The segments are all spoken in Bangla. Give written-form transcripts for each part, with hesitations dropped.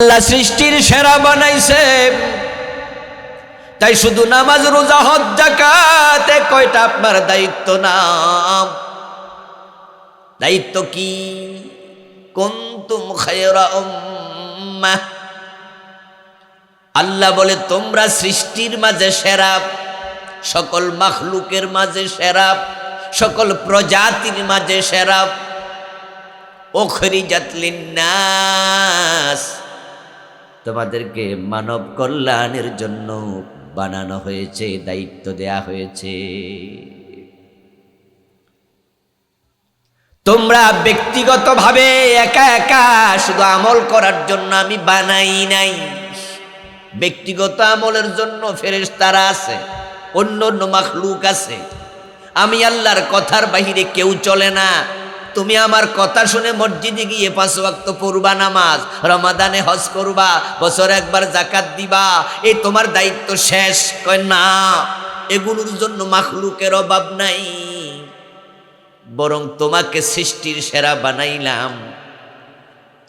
আল্লাহ সৃষ্টির সেরা বানাইছে, তাই শুধু নামাজ রোজা হজ যাকাত কয়টা আপনার দায়িত্ব না? দায়িত্ব কি? কুনতুম খায়রা উম্মাহ, আল্লাহ বলে তোমরা সৃষ্টির মাঝে সেরা, সকল মাখলুকের মাঝে সেরা, সকল প্রজাতির মাঝে সেরা। উখরিজাত লিন্নাস, তোমাদেরকে মানব কল্যাণের জন্য বানানো হয়েছে, দায়িত্ব দেয়া হয়েছে। তোমরা ব্যক্তিগতভাবে একা একা শুধু আমল করার জন্য আমি বানাই নাই। ব্যক্তিগত আমলের জন্য ফেরেশতারা আছে, অন্য অন্য মাখলুক আছে। আমি আল্লাহর কথার বাহিরে কেউ চলে না। তুমি আমার কথা শুনে মসজিদে গিয়ে 5 ওয়াক্ত পড়বা নামাজ, রমাদানে হজ করবা, বছরে একবার যাকাত দিবা, এই তোমার দায়িত্ব শেষ? কয় না, এগুলোর জন্য মাখলুকের অভাব নাই, বরং তোমাকে সৃষ্টির সেরা বানাইলাম,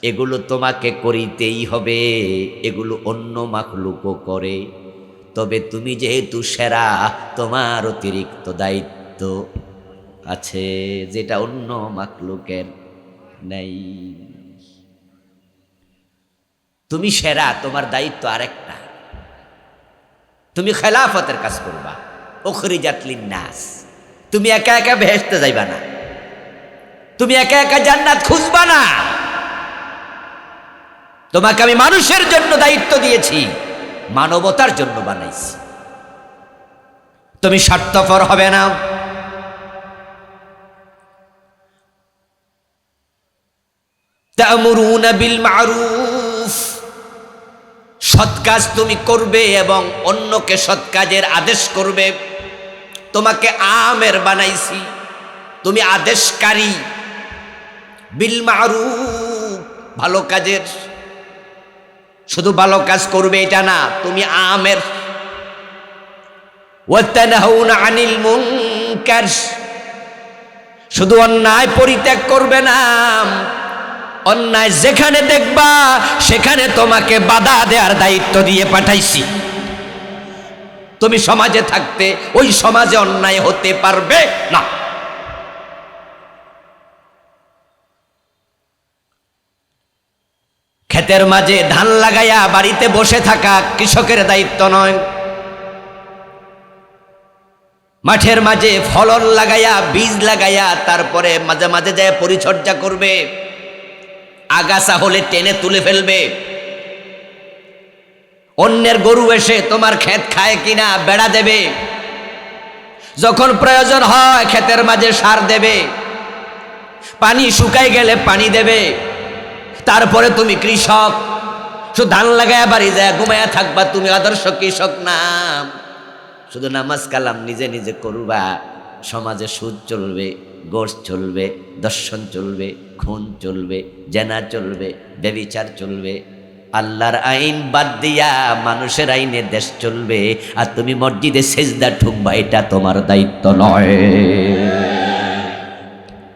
এগুলো তোমাকে করিতেই হবে। এগুলো অন্য মাখলুকও করে, তবে তুমি যেহেতু সেরা, তোমার অতিরিক্ত দায়িত্ব আছে যেটা অন্য মাখলুকের নাই। তুমি সেরা, তোমার দায়িত্ব আরেকটা, তুমি খেলাফতের কাজ করবা। উখরিজাত লিন্নাস, তুমি একা একা বেহেশতে যাইবা না, তুমি একা একা জান্নাত খুঁজবা না। তোমাকে আমি মানুষের জন্য দায়িত্ব দিয়েছি, মানবতার জন্য বানাইছি। তুমি স্বার্থপর হবে না। তা'মুরুনা বিল মা'রুফ, সৎ কাজ তুমি করবে এবং অন্যকে সৎ কাজের আদেশ করবে। তোমাকে আমের বানাইছি, তুমি আদেশকারী। বিল মা'রুফ, ভালো কাজের, শুধু ভালো কাজ করবে এটা না, তুমি আমের। ওয়া তানহাউনা আনিল মুনকার, শুধু অন্যায় পরিত্যাগ করবে না, অন্যায় যেখানে দেখবা সেখানে তোমাকে বাধা দেওয়ার দায়িত্ব দিয়ে পাঠাইছি। তুমি সমাজে থাকতে ওই সমাজে অন্যায় হতে পারবে না। ক্ষেতের মাঝে ধান লাগাইয়া বাড়িতে বসে থাকা কৃষকের দায়িত্ব নয়। মাঠের মাঝে ফলন লাগাইয়া, বীজ লাগাইয়া, তারপরে মাঝে মাঝে যায় পরিচর্যা করবে, আগাছা হলে টেনে তুলে ফেলবে। অন্যের গরু এসে তোমার ক্ষেত খায় কিনা বেড়া দেবে, যখন প্রয়োজন হয় ক্ষেতের মাঝে সার দেবে, পানি শুকাই গেলে পানি দেবে। তারপরে তুমি কৃষক, শুধু ধান লাগাইয়া বাড়ি যায় ঘুমাইয়া থাকবা, তুমি আদর্শ কৃষক না। শুধু নামাজ কালাম নিজে নিজে করবা, সমাজে সুদ চলবে, গোশ চলবে, দর্শন চলবে, খুন চলবে, জেনা চলবে, ব্যভিচার চলবে। আল্লাহর আইন বাদ দিয়া মানুষের আইনে দেশ চলবে, আর তুমি মসজিদে সেজদা ঠুকবা, এটা তোমার দায়িত্ব নয়।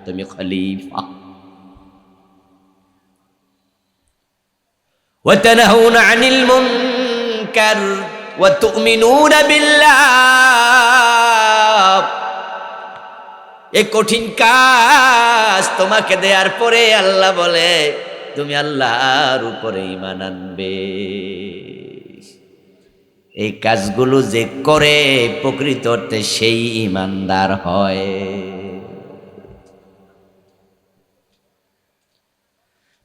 তুমি খলিফা। ওয়া তানহাউনা আনিল মুনকার ওয়া তু'মিনুনা বিল্লাহ, এই কঠিন কাজ তোমাকে দেওয়ার পরে আল্লাহ বলে তুমি আল্লাহর উপরে ঈমান আনবে। এই কাজগুলো যে করে প্রকৃত অর্থে সেই ঈমানদার হয়।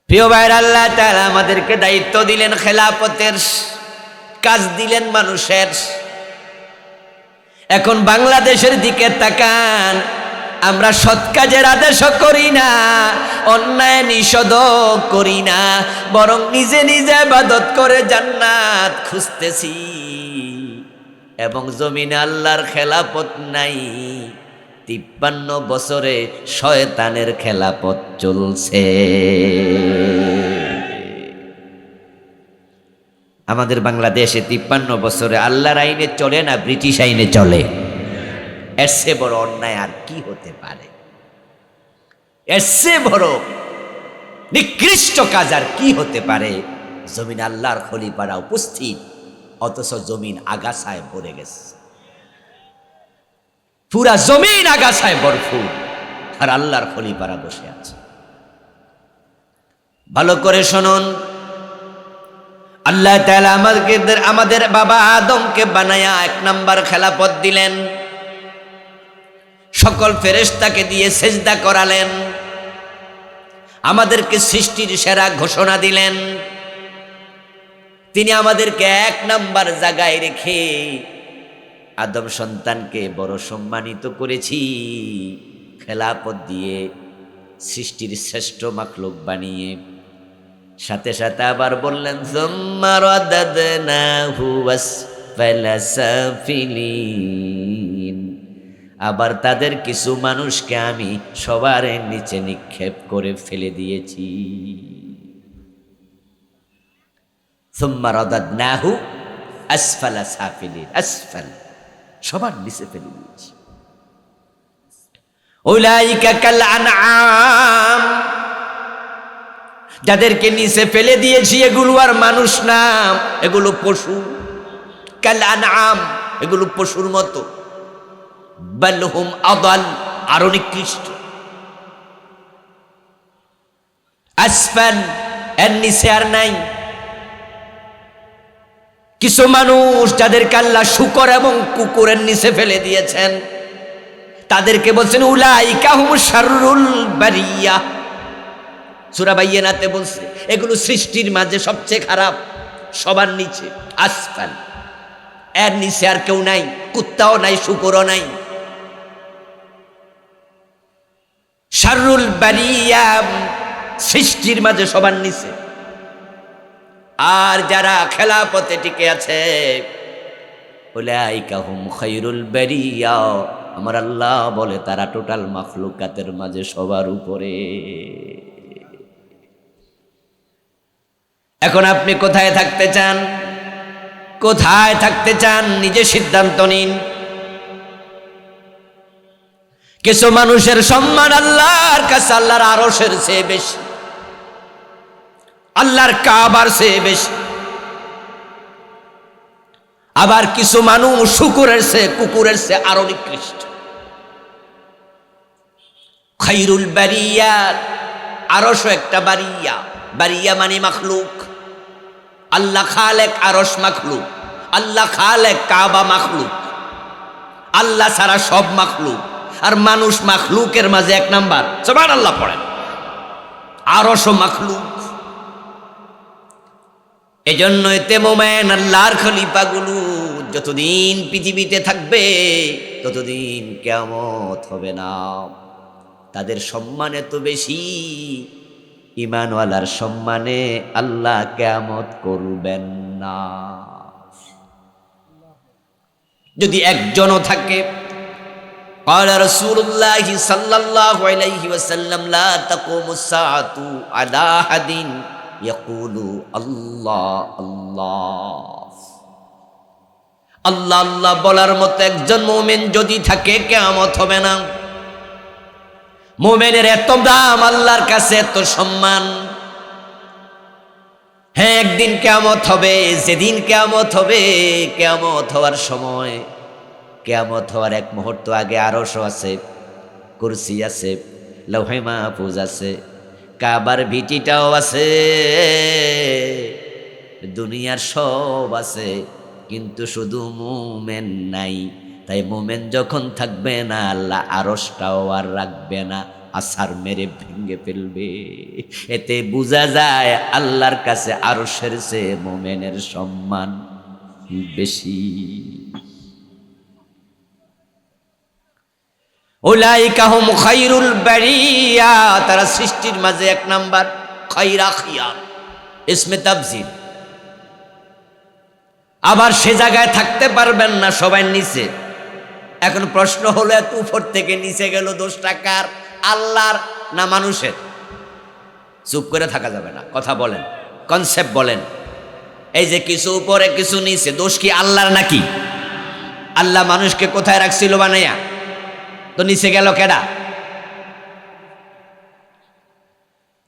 প্রিয় ভাইরা, আল্লাহ তাআলা আমাদেরকে দায়িত্ব দিলেন, খেলাফতের কাজ দিলেন মানুষের। এখন বাংলাদেশের দিকে তাকান, আমরা সৎ কাজের আদেশও করি না, অন্যায় নিষেধও করি না, বরং নিজে নিজে ইবাদত করে জান্নাত খুঁজতেছি, এবং জমিনে আল্লাহর খেলাফত নাই। 53 বছরে শয়তানের খেলাফত চলছে। আমাদের বাংলাদেশে 53 বছরে আল্লাহর আইনে চলে না, ব্রিটিশ আইনে চলে। এর চেয়ে বড় অন্যায় আর কি হতে পারে? এর চেয়ে বড় নিকৃষ্ট কাজ আর কি হতে পারে জমিন আল্লাহর খলিফারা উপস্থিত, অথচ জমিন আগাছায় ভরে গেছে, পুরা জমিন আগাছায় ভরপুর, আর আল্লাহর খলিফারা বসে আছে। ভালো করে শুনুন, আল্লাহ তাআলা আমাদের বাবা আদমকে বানায়া 1 নাম্বার খেলাফত দিলেন, সকল ফেরেশতাকে দিয়ে সেজদা করালেন, আমাদেরকে সৃষ্টির সেরা ঘোষণা দিলেন। তিনি আমাদেরকে 1 নাম্বার জায়গায় রেখে আদম সন্তানকে বড় সম্মানিত করেছি, খেলাফত দিয়ে সৃষ্টির শ্রেষ্ঠ মাখলুক বানিয়ে। সাথে সাথে আবার বললেন সুম্মা রাদাদনাহু আসফালা সাফিলিন, আবার তাদের কিছু মানুষকে আমি সবার নিচে নিক্ষেপ করে ফেলে দিয়েছি। সুম্মা রাদাদনাহু আসফালা সাফিলিন, আসফাল সবার নিচে ফেলে দিয়েছি। উলাইকা কাল আনআম, যাদেরকে নিচে ফেলে দিয়েছি এগুলো আর মানুষ না, এগুলো পশু। কাল আনআম, এগুলো পশুর মতো। বাল হুম আদাল, আরো নিকৃষ্ট। আসফাল, এর নিচে আর নাই। কিছু মানুষ যাদেরকে আল্লাহ শূকর এবং কুকুরের নিচে ফেলে দিয়েছেন, তাদেরকে বলছেন উলাইকা হুম শাররুল বারিয়া। সূরা বাইয়িনাতে বলছে এগুলো সৃষ্টির মাঝে সবচেয়ে খারাপ, সবার নিচে। আসফাল, এর নিচে আর কেউ নাই, কুত্তাও নাই, শূকরও নাই। শাররুল বারিয়া, সৃষ্টির মাঝে সবার নিচে। আর যারা খেলাফতে টিকে আছে উলাইকা হুম খায়রুল বারিয়া, আমার আল্লাহ বলে তারা টোটাল মাখলুকাতের মাঝে সবার উপরে। এখন আপনি কোথায় থাকতে চান? কোথায় থাকতে চান নিজে সিদ্ধান্ত নিন। কিছু মানুষের সম্মান আল্লাহর কাছে আল্লাহর আরশের চেয়ে বেশি, আল্লাহর কাবার চেয়ে বেশি। আবার কিছু মানুষ শূকরের চেয়ে, কুকুরের চেয়ে আরো নিকৃষ্ট। খায়রুল বারিয়া, আরশও একটা বারিয়া। বারিয়া মানে মাখলুক। আল্লাহ খালেক, আরশ মাখলুক। আল্লাহ খালেক, কাবা মাখলুক। আল্লাহ ছাড়া সব মাখলুক। আর মানুষ মাখলুকের মাঝে 1 নাম্বার। সুবহানাল্লাহ পড়েন। আরশও মাখলুক। এজন্য এতে মোমেন আল্লাহর খলিফাগুলো যতদিন পৃথিবীতে থাকবে ততদিন কিয়ামত হবে না। তাদের সম্মান এত বেশি, ঈমানওয়ালার সম্মানে আল্লাহ কিয়ামত করবেন না। যদি একজনও থাকে, قال رسول الله صلى الله عليه وسلم لا تقوم الساعة على أحد يقول الله الله আল্লাহ আল্লাহ বলার মতো একজন মুমিন যদি থাকে কিয়ামত হবে না। মুমিনের এত দাম আল্লাহর কাছে, এত সম্মান। হ্যাঁ, একদিন কিয়ামত হবে। যেদিন কিয়ামত হবে, কিয়ামত হওয়ার সময়, কিয়ামত হওয়ার 1 মুহূর্ত আগে আরশও আছে, কুরসি আছে, লৌহে মাহফুজ আছে, কাবার ভিটিটাও আছে, দুনিয়ার সব আছে, কিন্তু শুধু মুমিন নাই। তাই মুমিন যখন থাকবে না, আল্লাহ আরশটাও আর রাখবে না, আছাড় মেরে ভেঙে ফেলবে। এতে বোঝা যায় আল্লাহর কাছে আরশের চেয়ে মুমিনের সম্মান বেশি। উলাইকা হুম খায়রুল বারিয়া, তারা সৃষ্টির মাঝে 1 নাম্বার। খায়রা খিয়ার ইসমে তাফজিল। আবার সে জায়গায় থাকতে পারবেন না, সবাই নিচে। এখন প্রশ্ন হলো, এত উপর থেকে নিচে গেল, দোষটা কার? আল্লাহর না মানুষের? চুপ করে থাকা যাবে না, কথা বলেন, কনসেপ্ট বলেন। এই যে কিছু উপরে কিছু নিচে, দোষ কি আল্লাহর নাকি? আল্লাহ মানুষকে কোথায় রাখছিল বানাইয়া? তো নিচে গেল কেডা?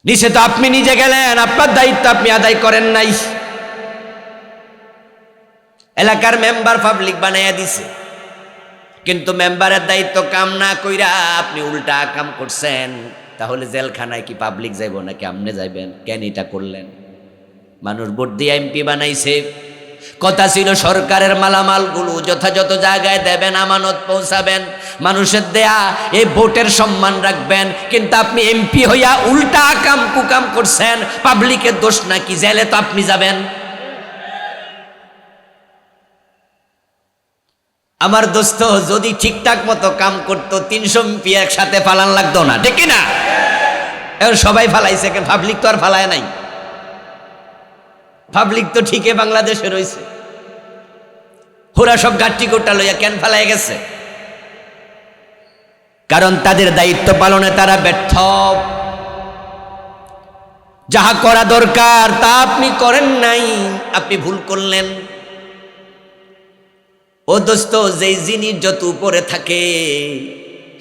নিচে তো আপনি নিজে গেলেন, আপনার দায়িত্ব আপনি আদায় করেন নাই। এলাকার মেম্বার পাবলিক বানাইয়া দিছে, কিন্তু মেম্বারের দায়িত্ব কাম না কইরা আপনি উল্টা কাম করছেন। তাহলে জেলখানায় কি পাবলিক যাইব নাকি আপনি যাইবেন? কেন এটা করলেন? মানুষ ভোট দিয়ে এমপি বানাইছে, কথা ছিল সরকারের মালামালগুলো যথাযথ জায়গায় দেবেন, আমানত পৌঁছাবেন, মানুষের দেয়া এই ভোটের সম্মান রাখবেন। কিন্তু আপনি এমপি হইয়া উল্টা আকাম কুকাম করছেন, পাবলিকের দোষ নাকি? জেলে তো আপনি যাবেন। আমার দোস্ত যদি ঠিকঠাক মতো কাম করতো 300 এমপি একসাথে ফালান লাগতো না, ঠিক না? এখন সবাই ফালাইছে, পাবলিক তো আর ফালায় নাই। পাবলিক তো ঠিকই বাংলাদেশে রয়েছে, ওরা সব গাঠি কোটা লইয়া কেন ফালাই গেছে? কারণ তাদের দায়িত্ব পালনে তারা ব্যর্থ। যাহা করা দরকার তা আপনি করেন নাই, আপনি ভুল করলেন। ও দোস্ত, যেই জিনিস যত উপরে থাকে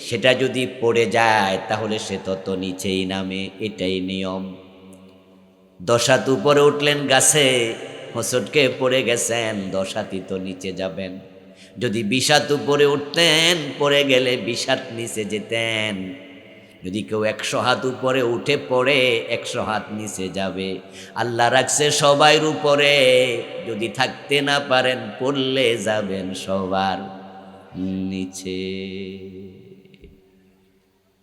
সেটা যদি পড়ে যায় তাহলে সে তত নিচেই নামে, এটাই নিয়ম। 10 হাত উপরে উঠলেন গাছে, হোঁচটকে পড়ে গেছেন, 10 হাতই তো নিচে যাবেন। যদি 20 হাত উপরে উঠতেন, পড়ে গেলে 20 হাত নিচে যেতেন। যদি কেউ 100 হাত উপরে উঠে পড়ে 100 হাত নিচে যাবে। আল্লাহ রাখছে সবাইর উপরে, যদি থাকতে না পারেন পড়লে যাবেন সবার নিচে।